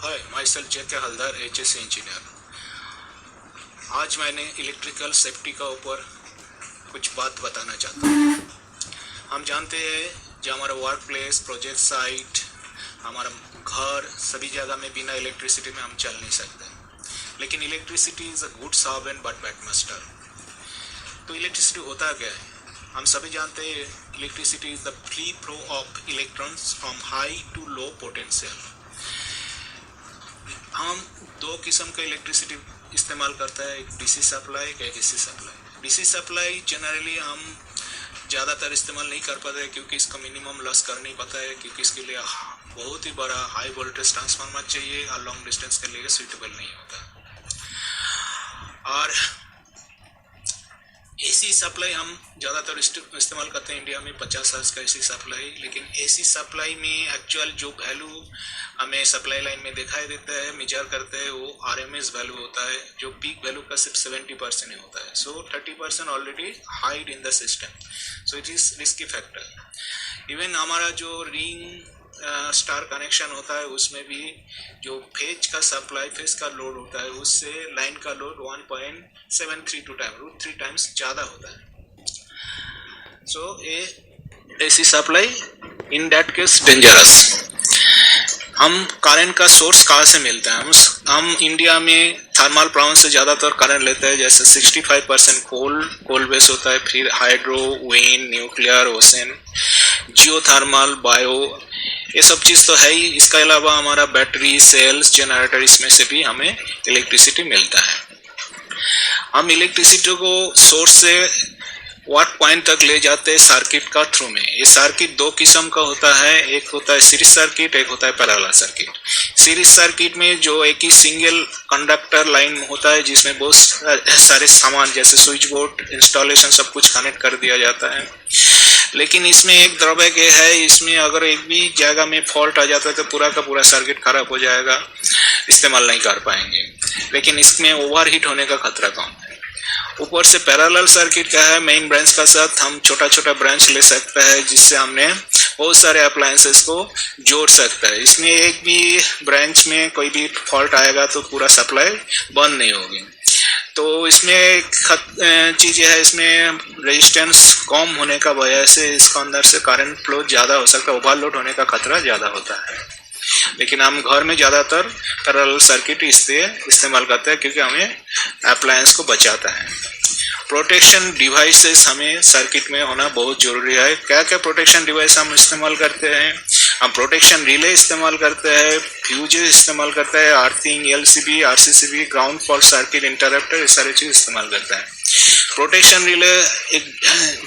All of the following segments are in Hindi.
हाय, myself J.K. Haldar, HSC engineer. आज मैंने इलेक्ट्रिकल सेफ्टी का ऊपर कुछ बात बताना चाहता हूँ। हम जानते हैं जो हमारा वर्क प्लेस, प्रोजेक्ट साइट, हमारा घर, सभी जगह में बिना इलेक्ट्रिसिटी में हम चल नहीं सकते। लेकिन electricity is a good servant but bad master. तो इलेक्ट्रिसिटी होता क्या है? हम सभी जानते हैं electricity is the free flow of electrons from high to low potential. हम दो किस्म का इलेक्ट्रिसिटी इस्तेमाल करता है, एक डीसी सप्लाई, एक AC supply. DC supply generally हम ज़्यादातर इस्तेमाल नहीं कर पाते क्योंकि इसका मिनिमम लॉस कर नहीं पाता है, क्योंकि इसके लिए बहुत ही बड़ा हाई वोल्टेज ट्रांसफार्मर चाहिए और लॉन्ग डिस्टेंस के लिए सूटेबल नहीं होता। और एसी सप्लाई हम ज़्यादातर इस्तेमाल करते हैं इंडिया में 50 हर्ट्ज का एसी सप्लाई। लेकिन एसी सप्लाई में एक्चुअल जो वैल्यू हमें सप्लाई लाइन में दिखाई देता है, मेजर करते हैं, वो आरएमएस वैल्यू होता है, जो पीक वैल्यू का सिर्फ 70% ही होता है। सो 30% already hide in the system, so it is risky factor. Even हमारा जो रिंग स्टार कनेक्शन होता है उसमें भी जो फेज का सप्लाई, फेज का लोड होता है, उससे लाइन का लोड 1.732 टाइम, √3 टाइम्स ज़्यादा होता है। So a AC supply in that case dangerous. हम करंट का सोर्स कहाँ से मिलता है? हम इंडिया में थर्मल पावर से ज़्यादातर करंट लेते हैं, जैसे 65% कोल बेस होता है, फिर hydro, wind, nuclear, ocean, geothermal, bio, ये सब चीज़ तो है ही। इसके अलावा हमारा बैटरी, सेल्स, जनरेटर, इसमें से भी हमें इलेक्ट्रिसिटी मिलता है। हम इलेक्ट्रिसिटी को सोर्स से वाट पॉइंट तक ले जाते हैं सर्किट का थ्रू में। ये सर्किट दो किस्म का होता है, एक होता है सीरीज सर्किट, एक होता है पैरेलल सर्किट। सीरीज सर्किट में जो एक ही सिंगल कंडक्टर लाइन होता है जिसमें बहुत सारे सामान जैसे स्विच बोर्ड, इंस्टॉलेशन, सब कुछ कनेक्ट कर दिया जाता है। लेकिन इसमें एक ड्रॉबैक ये है, इसमें अगर एक भी जगह में फॉल्ट आ जाता है तो पूरा का पूरा सर्किट खराब हो जाएगा, इस्तेमाल नहीं कर पाएंगे। लेकिन इसमें ओवरहीट होने का खतरा कम है। ऊपर से पैरेलल सर्किट का है, मेन ब्रांच का साथ हम छोटा छोटा ब्रांच ले सकते हैं, जिससे हमने बहुत सारे अप्लायंसेस को जोड़ सकता है। इसमें एक भी ब्रांच में कोई भी फॉल्ट आएगा तो पूरा सप्लाई बंद नहीं होगी। तो इसमें एक चीज़ है, इसमें रेजिस्टेंस कम होने का वजह से इसके अंदर से करंट फ्लो ज़्यादा हो सकता है, ओवरलोड होने का खतरा ज़्यादा होता है। लेकिन हम घर में ज़्यादातर पैरेलल सर्किट इसलिए इस्तेमाल करते हैं क्योंकि हमें अप्लायंस को बचाता है। प्रोटेक्शन डिवाइसेस हमें सर्किट में होना बहुत ज़रूरी है। क्या क्या प्रोटेक्शन डिवाइस हम इस्तेमाल करते हैं? हम प्रोटेक्शन रिले इस्तेमाल करते हैं, फ्यूजेस इस्तेमाल करते हैं, earthing, LCB, RCCB, ground fault circuit, interrupter, ये सारी चीज़ इस्तेमाल करते हैं। प्रोटेक्शन रिले एक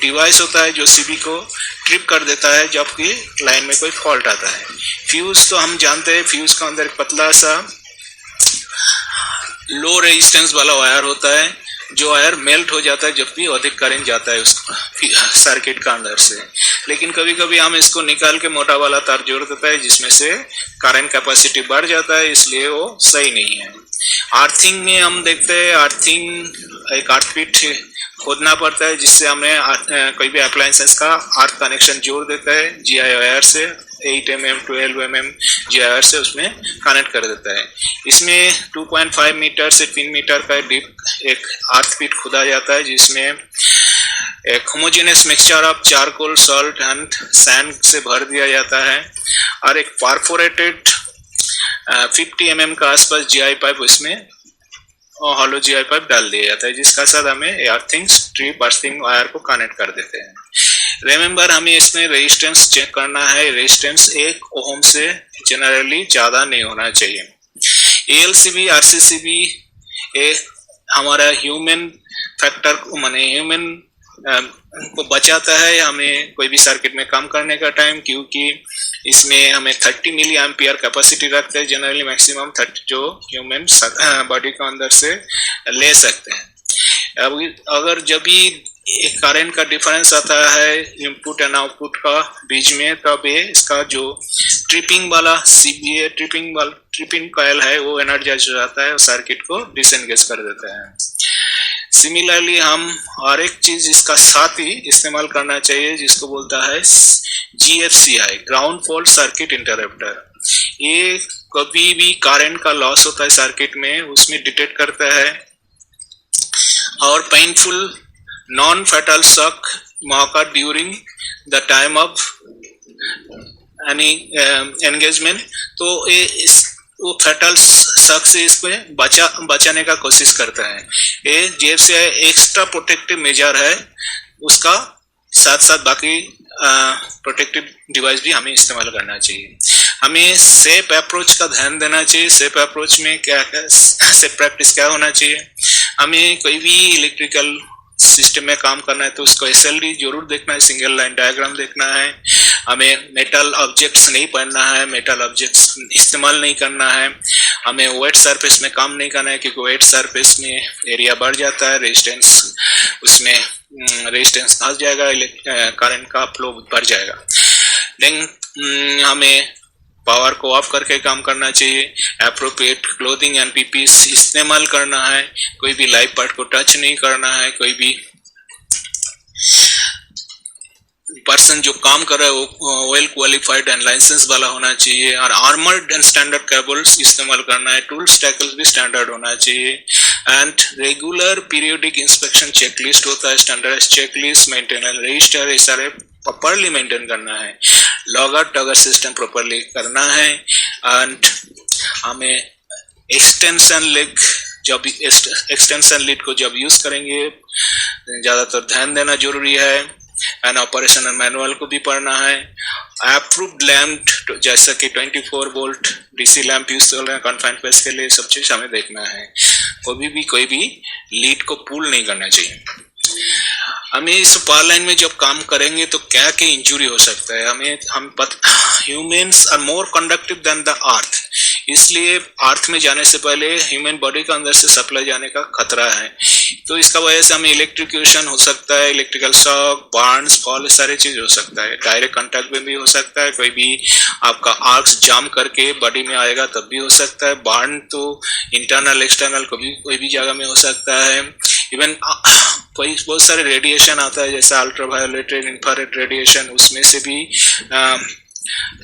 डिवाइस होता है जो सीबी को ट्रिप कर देता है जबकि लाइन में कोई फॉल्ट आता है। फ्यूज तो हम जानते हैं, फ्यूज का अंदर एक पतला सा लो रेजिस्टेंस वाला वायर होता है, जो वायर मेल्ट हो जाता है जब भी अधिक करंट जाता है उस सर्किट का अंदर से। लेकिन कभी कभी हम इसको निकाल के मोटा वाला तार जोड़ देता है जिसमें से करंट कैपेसिटी बढ़ जाता है, इसलिए वो सही नहीं है। अर्थिंग में हम देखते हैं, अर्थिंग एक अर्थ खोदना पड़ता है जिससे हमें कोई भी अप्लायंसेस का अर्थ कनेक्शन जोड़ देता है, जीआई वायर से 8 mm 12 mm जीआई वायर से उसमें कनेक्ट कर देता है। इसमें 2.5 मीटर से 3 मीटर का डीप एक अर्थ पिट खोदा जाता है जिसमें एक homogeneous mixture of charcoal, salt and sand से भर दिया जाता है और एक परफोरेटेड 50 mm का आसपास जीआई पाइप, उसमें हॉलो जीआई पाइप डाल दिया जाता है, जिसका साथ हमें अर्थिंग स्ट्रिप, अर्थिंग वायर को कनेक्ट कर देते हैं। रिमेंबर हमें इसमें रेजिस्टेंस चेक करना है, रेजिस्टेंस 1 ओम से जनरली ज़्यादा नहीं होना चाहिए। एएलसीबी, आरसीसीबी ये हमारा ह्यूमन फैक्टर को माने ह्यूमन को बचाता है हमें कोई भी सर्किट में काम करने का टाइम, क्योंकि इसमें हमें 30 मिली एम्पियर कैपेसिटी रखते हैं जनरली, मैक्सिमम 30 जो ह्यूमन बॉडी के अंदर से ले सकते हैं। अब अगर जब भी करंट का डिफरेंस आता है इनपुट एंड आउटपुट का बीच में, तब ये इसका जो ट्रिपिंग वाला सीबीए ट्रिपिंग कॉइल है वो एनर्जाइज हो जाता है और सर्किट को डिसएंगेज कर देता है। सिमिलरली हम और एक चीज इसका साथ ही इस्तेमाल करना चाहिए जिसको बोलता है GFCI, ground fault circuit interrupter. ये कभी भी करंट का लॉस होता है सर्किट में, उसमें डिटेक्ट करता है, और पेनफुल नॉन फैटल शॉक मौका during the time of any engagement. तो वो फैटल शॉक से इसमें बचाने का कोशिश करता है। ये जैसे एक्स्ट्रा प्रोटेक्टिव मेजर है, उसका साथ साथ बाकी प्रोटेक्टिव डिवाइस भी हमें इस्तेमाल करना चाहिए। हमें सेफ अप्रोच का ध्यान देना चाहिए। सेफ अप्रोच में क्या सेफ प्रैक्टिस क्या होना चाहिए, हमें कोई भी इलेक्ट्रिकल सिस्टम में काम करना है तो उसको SLD जरूर देखना है, सिंगल लाइन डायग्राम देखना है। हमें मेटल ऑब्जेक्ट्स नहीं पहनना है, मेटल ऑब्जेक्ट्स इस्तेमाल नहीं करना है। हमें वेट सरफेस में काम नहीं करना है, क्योंकि वेट सरफेस में एरिया बढ़ जाता है, रेजिस्टेंस उसमें रेजिस्टेंस घट जाएगा, करंट का फ्लो बढ़ जाएगा। देन हमें पावर को ऑफ करके काम करना चाहिए। एप्रोप्रिएट क्लोथिंग एंड PPE इस्तेमाल करना है। कोई भी लाइव पार्ट को टच नहीं करना है। कोई भी पर्सन जो काम कर रहा है वो वेल क्वालिफाइड एंड लाइसेंस वाला होना चाहिए। और आर्मर्ड एंड स्टैंडर्ड केबल्स इस्तेमाल करना है। टूल्स टैकल्स भी स्टैंडर्ड होना चाहिए। And regular periodic inspection checklist होता है, स्टैंडर्ड चेकलिस्ट, मेंटेनेंस रजिस्टर, ये सारे प्रॉपर्ली मेंटेन करना है। लॉगर टगर सिस्टम प्रॉपर्ली करना है। एंड हमें एक्सटेंशन लीड को जब यूज करेंगे ज्यादातर ध्यान देना जरूरी है। एंड ऑपरेशनल मैनुअल को भी पढ़ना है। अप्रूव्ड लैंप जैसा कि 24 वोल्ट DC लैंप यूज कर रहे हैं कन्फाइंड स्पेस के लिए, सब चीज हमें देखना है। कोई भी लीड को पुल नहीं करना चाहिए। हमें इस पावर लाइन में जब काम करेंगे तो क्या क्या इंजुरी हो सकता है, humans are more conductive than the earth, इसलिए अर्थ में जाने से पहले ह्यूमन बॉडी के अंदर से सप्लाई जाने का खतरा है। तो इसका वजह से हमें इलेक्ट्रिक्यूशन हो सकता है, इलेक्ट्रिकल शॉक, बर्न्स, फॉल, सारे चीज हो सकता है। डायरेक्ट कांटेक्ट में भी हो सकता है, कोई भी आपका आर्क्स जाम करके बॉडी में आएगा तब भी हो सकता है। बर्न तो इंटरनल एक्सटर्नल कोई भी जगह में हो सकता है। इवन कोई बहुत सारे रेडिएशन आता है जैसे अल्ट्रावायोलेट, इंफ्रारेड रेडिएशन, उसमें से भी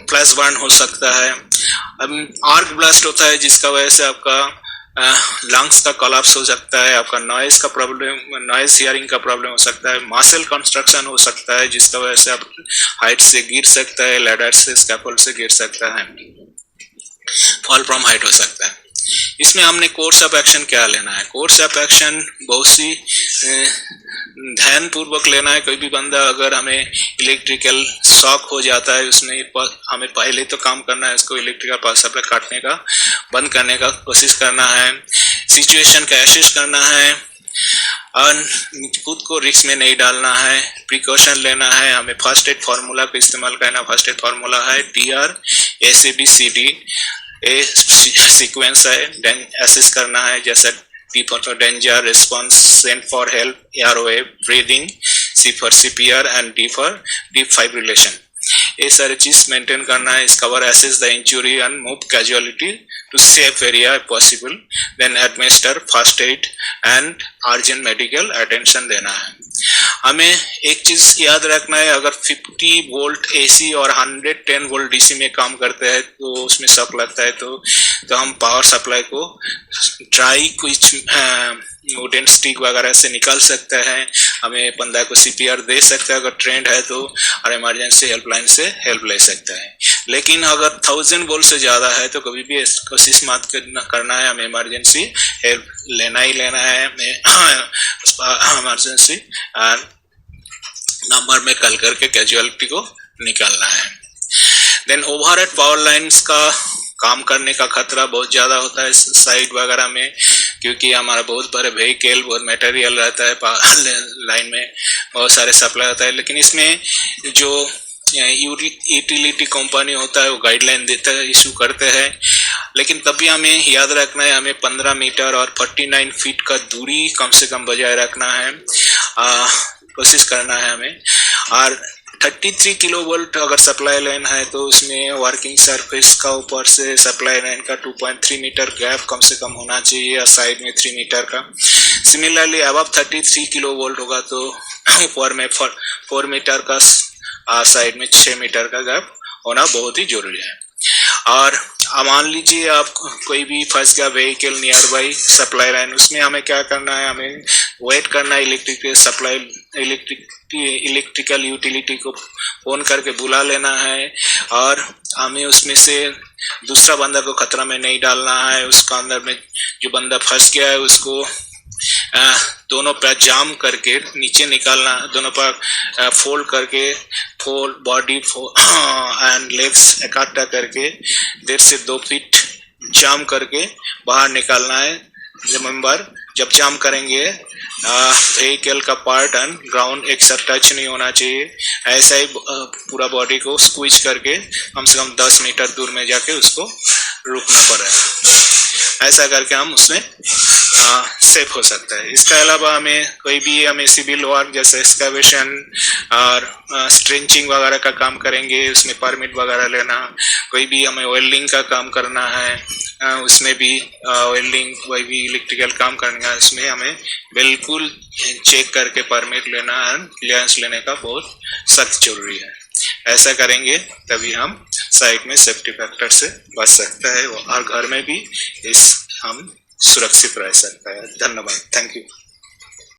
फ्लैश बर्न हो सकता है। आर्क ब्लास्ट होता है जिसका वजह से आपका लंग्स का कोलैप्स हो सकता है, आपका नॉइज का प्रॉब्लम, नॉइज हियरिंग का प्रॉब्लम हो सकता है। मसल कंस्ट्रक्शन हो सकता है जिसका वजह से आप हाइट से गिर सकता है, लैडर से, स्कैफोल्ड से गिर सकता है, फॉल फ्रॉम हाइट हो सकता है। इसमें हमने कोर्स ऑफ एक्शन क्या लेना है, कोर्स ऑफ एक्शन बहुत सी ध्यान पूर्वक लेना है। कोई भी बंदा अगर हमें इलेक्ट्रिकल शॉक हो जाता है, उसमें हमें पहले तो काम करना है, इसको इलेक्ट्रिकल पावर सप्लाई काटने का, बंद करने का कोशिश करना है, सिचुएशन का एसेस करना है और खुद को रिस्क में नहीं डालना है, प्रिकॉशन लेना है। हमें फर्स्ट एड फार्मूला का इस्तेमाल करना। फर्स्ट एड फार्मूला है DR ACBCD, ए सीक्वेंस है। देन एसेस करना है, जैसे D for danger, response, send for help, ROA, breathing, C for CPR and D for defibrillation। ये सारे चीज मेंटेन करना है। Cover assess the injury and move casualty to safe area if possible, then administer first aid and urgent medical attention देना है। हमें एक चीज याद रखना है, अगर 50 वोल्ट AC और 110 वोल्ट DC में काम करते हैं तो उसमें शॉक लगता है तो हम पावर सप्लाई को ड्राई कुछ वुडन स्टिक वगैरह से निकाल सकते हैं। हमें बंदा को CPR दे सकते हैं अगर ट्रेंड है तो, और इमरजेंसी हेल्पलाइन से हेल्प ले सकते हैं। लेकिन अगर 1000 वोल्ट से ज्यादा है तो कभी भी कोशिश मत करना है, हमें इमरजेंसी हेल्प लेना ही लेना है। इमरजेंसी नंबर में कॉल करके कैजुअलिटी को निकालना है। देन ओवरहेड पावर लाइन्स का काम करने का खतरा बहुत ज्यादा होता है साइड वगैरह में, क्योंकि हमारा बहुत बड़े व्हीकल, बहुत मटेरियल रहता है, लाइन में बहुत सारे सप्लाई होता है। लेकिन इसमें जो यूटिलिटी कंपनी होता है वो गाइडलाइन देता है, इशू करते हैं। लेकिन तभी हमें याद रखना है, हमें 15 मीटर और 49 फीट का दूरी कम से कम बजाय रखना है, कोशिश करना है हमें। और 33 किलो वोल्ट अगर सप्लाई लाइन है तो उसमें वर्किंग सरफेस का ऊपर से सप्लाई लाइन का 2.3 मीटर गैप कम से कम होना चाहिए, और साइड में 3 मीटर का। सिमिलरली अबव 33 किलो वोल्ट होगा तो ऊपर में 4 मीटर का, साइड में 6 मीटर का गैप होना बहुत ही जरूरी है। और मान लीजिए आप कोई भी फंस गया vehicle near by supply line, उसमें हमें क्या करना है, हमें वेट करना है इलेक्ट्रिकल यूटिलिटी को फोन करके बुला लेना है, और हमें उसमें से दूसरा बंदा को खतरा में नहीं डालना है। उसका अंदर में जो बंदा फंस गया है उसको दोनों पैर जाम करके नीचे निकालना, दोनों पैर फोल्ड करके, बॉडी एंड लेग्स इकट्ठा करके 1.5 से 2 फीट जाम करके बाहर निकालना है। रिमेंबर, जब जाम करेंगे व्हीकल का पार्ट एंड ग्राउंड एक साथ टच नहीं होना चाहिए। ऐसा ही पूरा बॉडी को स्क्वीज करके कम से कम 10 मीटर दूर में जाके उसको रुकना पड़ेगा। ऐसा करके हम उसमें सेफ हो सकता है। इसके अलावा हमें सिविल वर्क जैसे एक्सकैवेशन और स्ट्रेंचिंग वगैरह का काम करेंगे, उसमें परमिट वगैरह लेना। कोई भी हमें वेल्डिंग का काम करना है, उसमें भी वेल्डिंग कोई भी इलेक्ट्रिकल काम करना है, उसमें हमें बिल्कुल चेक करके परमिट लेना एंड क्लियरेंस लेने का बहुत सख्त जरूरी है। ऐसा करेंगे तभी हम साइट में सेफ्टी फैक्टर से बच सकता है और घर में भी हम सुरक्षित रह सकता है। धन्यवाद, थैंक यू।